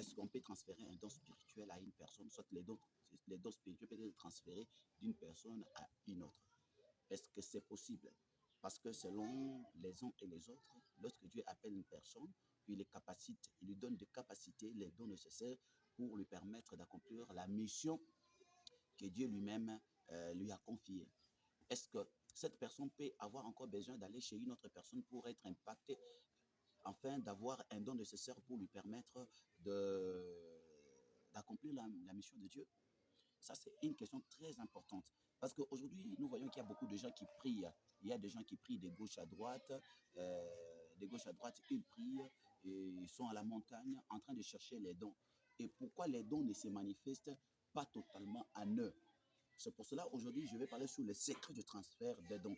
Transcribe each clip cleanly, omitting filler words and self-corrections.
est-ce qu'on peut transférer un don spirituel à une personne, soit les dons spirituels peuvent être transférés d'une personne à une autre? Est-ce que c'est possible? Parce que selon les uns et les autres, lorsque Dieu appelle une personne, il les capacite, il lui donne des capacités, les dons nécessaires pour lui permettre d'accomplir la mission que Dieu lui-même lui a confiée. Est-ce que cette personne peut avoir encore besoin d'aller chez une autre personne pour être impactée, afin d'avoir un don nécessaire pour lui permettre d'accomplir la mission de Dieu? Ça, c'est une question très importante. Parce qu'aujourd'hui, nous voyons qu'il y a beaucoup de gens qui prient. Il y a des gens qui prient de gauche à droite. De gauche à droite, ils prient et ils sont à la montagne en train de chercher les dons. Et pourquoi les dons ne se manifestent pas totalement en eux? C'est pour cela, aujourd'hui, je vais parler sur le secret du transfert des dons.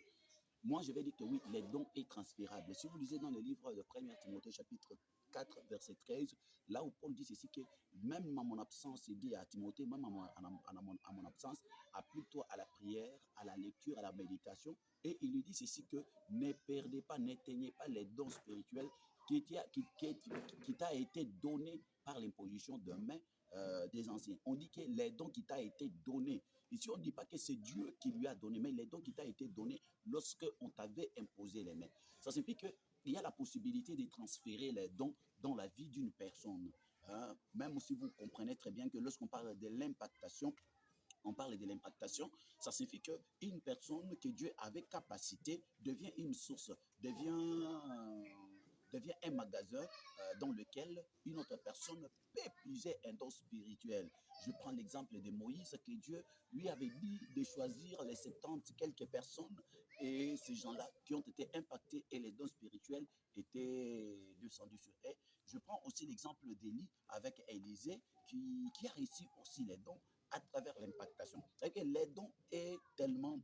Moi, je vais dire que oui, les dons est transférable. Si vous lisez dans le livre de 1 Timothée, chapitre 4, verset 13, là où Paul dit ceci, que même à mon absence, il dit à Timothée, même à mon absence, applique-toi à la prière, à la lecture, à la méditation. Et il lui dit ceci, que ne perdez pas, n'éteignez pas les dons spirituels qui t'a été donné par l'imposition de main des anciens. On dit que les dons qui t'a été donné. Ici, on ne dit pas que c'est Dieu qui lui a donné, mais les dons qui t'a été donné lorsque on t'avait imposé les mains. Ça signifie qu'il y a la possibilité de transférer les dons dans la vie d'une personne. Hein? Même si vous comprenez très bien que lorsqu'on parle de l'impactation, on parle de l'impactation, ça signifie qu'une personne que Dieu avait capacité devient une source, devient un magasin dans lequel une autre personne peut puiser un don spirituel. Je prends l'exemple de Moïse, que Dieu lui avait dit de choisir les 70 quelques personnes, et ces gens-là qui ont été impactés et les dons spirituels étaient descendus sur eux. Je prends aussi l'exemple d'Élie avec Élisée qui a réussi aussi les dons à travers l'impactation. C'est-à-dire que les dons est tellement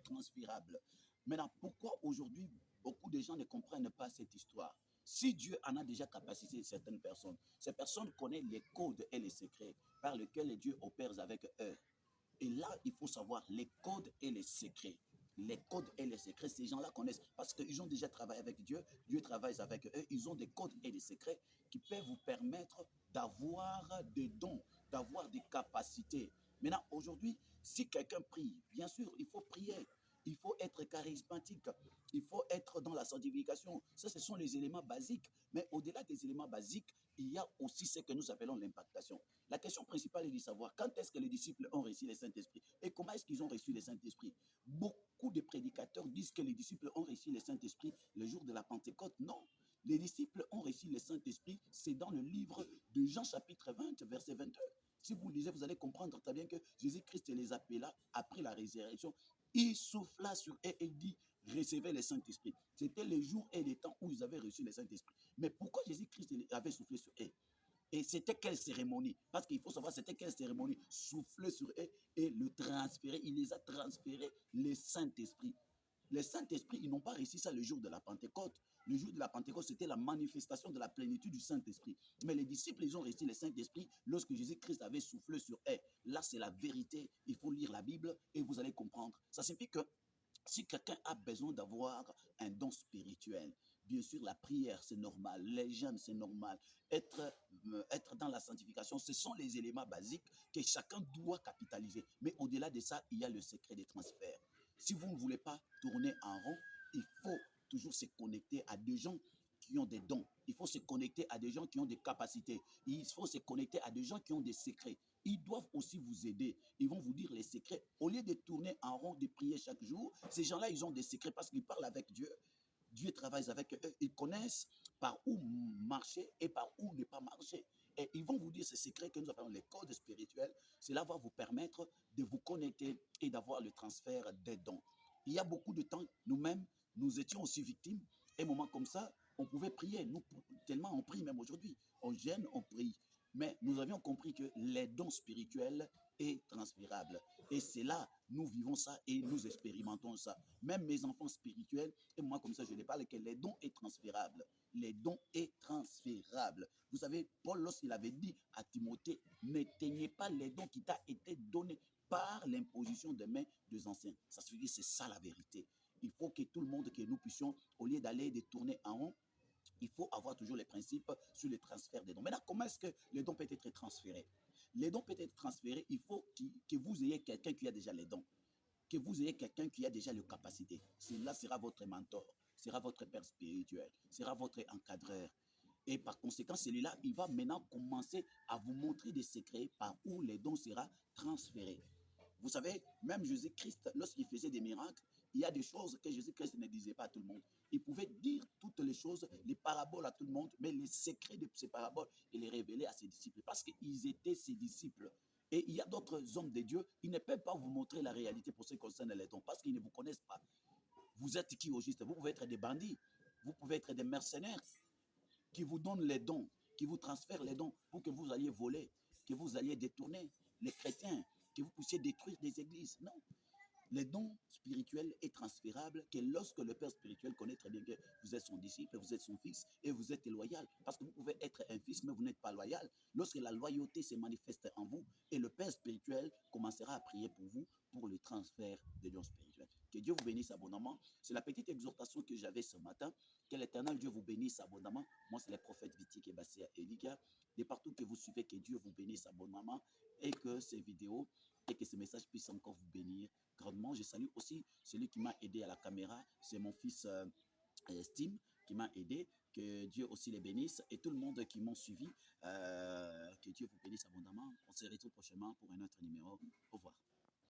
transférable. Maintenant, pourquoi aujourd'hui beaucoup de gens ne comprennent pas cette histoire? Si Dieu en a déjà capacité certaines personnes, ces personnes connaissent les codes et les secrets par lesquels Dieu opère avec eux. Et là, il faut savoir les codes et les secrets. Les codes et les secrets, ces gens-là connaissent parce qu'ils ont déjà travaillé avec Dieu, Dieu travaille avec eux, ils ont des codes et des secrets qui peuvent vous permettre d'avoir des dons, d'avoir des capacités. Maintenant, aujourd'hui, si quelqu'un prie, bien sûr, il faut prier, il faut être charismatique, il faut être dans la sanctification. Ça, ce sont les éléments basiques. Mais au-delà des éléments basiques, il y a aussi ce que nous appelons l'impactation. La question principale est de savoir quand est-ce que les disciples ont reçu le Saint-Esprit et comment est-ce qu'ils ont reçu le Saint-Esprit. Beaucoup de prédicateurs disent que les disciples ont reçu le Saint-Esprit le jour de la Pentecôte. Non. Les disciples ont reçu le Saint-Esprit, c'est dans le livre de Jean chapitre 20, verset 22. Si vous lisez, vous allez comprendre très bien que Jésus-Christ les appela après la résurrection. Il souffla sur eux et il dit, recevez le Saint-Esprit. C'était les jours et les temps où ils avaient reçu le Saint-Esprit. Mais pourquoi Jésus-Christ avait soufflé sur eux? Et c'était quelle cérémonie? Parce qu'il faut savoir, c'était quelle cérémonie? Souffler sur eux et le transférer. Il les a transférés, le Saint-Esprit. Les Saint-Esprit, ils n'ont pas réussi ça le jour de la Pentecôte. Le jour de la Pentecôte, c'était la manifestation de la plénitude du Saint-Esprit. Mais les disciples, ils ont réussi le Saint-Esprit lorsque Jésus-Christ avait soufflé sur eux. Là, c'est la vérité. Il faut lire la Bible et vous allez comprendre. Ça signifie que si quelqu'un a besoin d'avoir un don spirituel, bien sûr, la prière, c'est normal, les jeûnes, c'est normal, être dans la sanctification, ce sont les éléments basiques que chacun doit capitaliser. Mais au-delà de ça, il y a le secret des transferts. Si vous ne voulez pas tourner en rond, il faut toujours se connecter à des gens qui ont des dons. Il faut se connecter à des gens qui ont des capacités. Il faut se connecter à des gens qui ont des secrets. Ils doivent aussi vous aider. Ils vont vous dire les secrets. Au lieu de tourner en rond, de prier chaque jour, ces gens-là, ils ont des secrets parce qu'ils parlent avec Dieu. Dieu travaille avec eux. Ils connaissent par où marcher et par où ne pas marcher. Et ils vont vous dire ces secrets que nous appelons les codes spirituels. Cela va vous permettre de vous connecter et d'avoir le transfert des dons. Il y a beaucoup de temps, nous-mêmes, nous étions aussi victimes. Un moment comme ça, on pouvait prier. Nous, tellement on prie même aujourd'hui. On gêne, on prie. Mais nous avions compris que les dons spirituels est transférable. Et c'est là, nous vivons ça et nous expérimentons ça. Même mes enfants spirituels, et moi comme ça je les parle, que les dons est transférable. Les dons est transférable. Vous savez, Paul, lorsqu'il avait dit à Timothée, n'éteignez pas les dons qui t'a été donnés par l'imposition des mains des anciens. Ça c'est ça la vérité. Il faut que tout le monde, que nous puissions, au lieu d'aller de tourner en rond, Il faut avoir toujours les principes sur le transfert des dons. Maintenant, comment est-ce que les dons peuvent être transférés? Les dons peuvent être transférés, il faut que vous ayez quelqu'un qui a déjà les dons, que vous ayez quelqu'un qui a déjà les capacités. Cela sera votre mentor, sera votre père spirituel, sera votre encadreur. Et par conséquent, celui-là, il va maintenant commencer à vous montrer des secrets par où les dons seront transférés. Vous savez, même Jésus-Christ, lorsqu'il faisait des miracles, il y a des choses que Jésus-Christ ne disait pas à tout le monde. Il pouvait dire toutes les choses, les paraboles à tout le monde, mais les secrets de ces paraboles, il les révélait à ses disciples parce qu'ils étaient ses disciples. Et il y a d'autres hommes de Dieu, ils ne peuvent pas vous montrer la réalité pour ce qui concerne les dons parce qu'ils ne vous connaissent pas. Vous êtes qui au juste? Vous pouvez être des bandits, vous pouvez être des mercenaires qui vous donnent les dons, qui vous transfèrent les dons pour que vous alliez voler, que vous alliez détourner les chrétiens, que vous puissiez détruire des églises. Non. Les dons spirituels est transférable que lorsque le Père spirituel connaît très bien que vous êtes son disciple, vous êtes son fils et vous êtes loyal. Parce que vous pouvez être un fils, mais vous n'êtes pas loyal. Lorsque la loyauté se manifeste en vous et le Père spirituel commencera à prier pour vous pour le transfert des dons spirituels. Que Dieu vous bénisse abondamment. C'est la petite exhortation que j'avais ce matin. Que l'Éternel Dieu vous bénisse abondamment. Moi, c'est le prophète Vitik et Bassia Eliga. De partout que vous suivez, que Dieu vous bénisse abondamment et que ces vidéos et que ces messages puissent encore vous bénir grandement. Je salue aussi celui qui m'a aidé à la caméra, c'est mon fils Steve qui m'a aidé. Que Dieu aussi les bénisse et tout le monde qui m'ont suivi. Que Dieu vous bénisse abondamment. On se retrouve prochainement pour un autre numéro. Au revoir.